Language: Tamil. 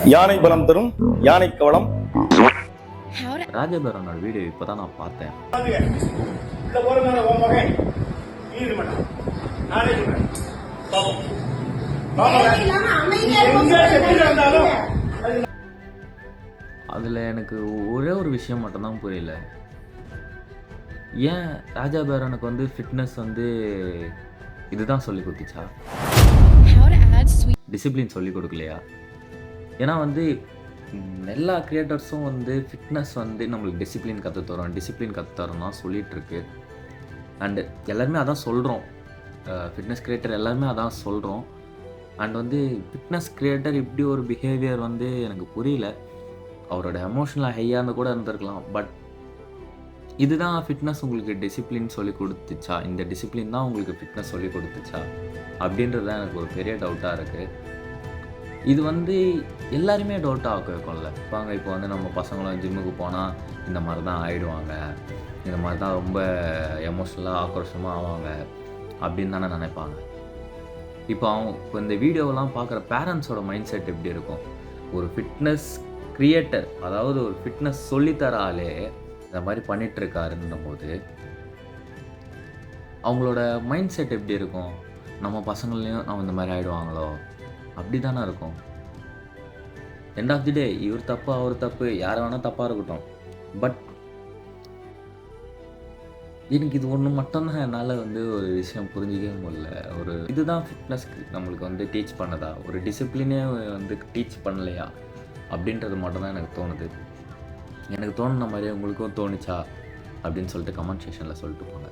யானை பலம் தரும் யானை கவலம். ராஜபேரனோட வீடியோ இப்பதான் நான் பார்த்தேன். அதுல எனக்கு ஒரே ஒரு விஷயம் மட்டும்தான் புரியல. ஏன் ராஜாபேரனுக்கு வந்து ஃபிட்னஸ் வந்து இதுதான் சொல்லி கொடுத்துச்சா? டிசிப்ளின் சொல்லி கொடுக்கலையா? ஏன்னா வந்து எல்லா கிரியேட்டர்ஸும் வந்து ஃபிட்னஸ் வந்து நம்மளுக்கு டிசிப்ளின் கற்றுத்தரோம் தான் சொல்லிகிட்ருக்கு. அண்டு எல்லாருமே அதான் சொல்கிறோம். ஃபிட்னஸ் கிரியேட்டர் எல்லாருமே அதான் சொல்கிறோம். அண்ட் வந்து ஃபிட்னஸ் கிரியேட்டர் இப்படி ஒரு பிஹேவியர் வந்து எனக்கு புரியல. அவரோட எமோஷனலாக ஹையாக இருந்து கூட இருந்திருக்கலாம். பட் இதுதான் ஃபிட்னஸ் உங்களுக்கு டிசிப்ளின் சொல்லி கொடுத்துச்சா? இந்த டிசிப்ளின் தான் உங்களுக்கு ஃபிட்னஸ் சொல்லி கொடுத்துச்சா? அப்படின்றது தான் எனக்கு ஒரு பெரிய டவுட்டாக இருக்குது. இது வந்து எல்லாருமே டவுட்டாக வைக்கும்ல. இப்போ வந்து நம்ம பசங்களும் ஜிம்முக்கு போனால் இந்த மாதிரி தான் ஆகிடுவாங்க, இந்த மாதிரி தான் ரொம்ப எமோஷ்னலாக ஆக்ரோஷமாக ஆவாங்க அப்படின்னு தானே நினைப்பாங்க. இப்போ இந்த வீடியோவெல்லாம் பார்க்குற பேரண்ட்ஸோட மைண்ட் செட் எப்படி இருக்கும்? ஒரு ஃபிட்னஸ் கிரியேட்டர், அதாவது ஒரு ஃபிட்னஸ் சொல்லித்தர ஆளே இந்த மாதிரி பண்ணிகிட்ருக்காருன்னும் போது அவங்களோட மைண்ட் செட் எப்படி இருக்கும்? நம்ம பசங்கள்லேயும் நம்ம இந்த மாதிரி ஆகிடுவாங்களோ அப்படி தானே இருக்கும். எண்ட் ஆஃப் தி டே இவர் தப்பு அவர் தப்பு யாரை வேணால் தப்பாக இருக்கட்டும். பட் எனக்கு இது ஒன்று மட்டும்தான் என்னால் வந்து ஒரு விஷயம் புரிஞ்சிக்கவே முடியல. ஒரு இதுதான் ஃபிட்னஸ் நம்மளுக்கு வந்து டீச் பண்ணதா? ஒரு டிசிப்ளினே வந்து டீச் பண்ணலையா அப்படின்றது மட்டும்தான் எனக்கு தோணுது. எனக்கு தோணுன மாதிரியே உங்களுக்கும் தோணுச்சா அப்படின்னு சொல்லிட்டு கமெண்ட் செக்ஷனில் சொல்லிட்டு போங்க.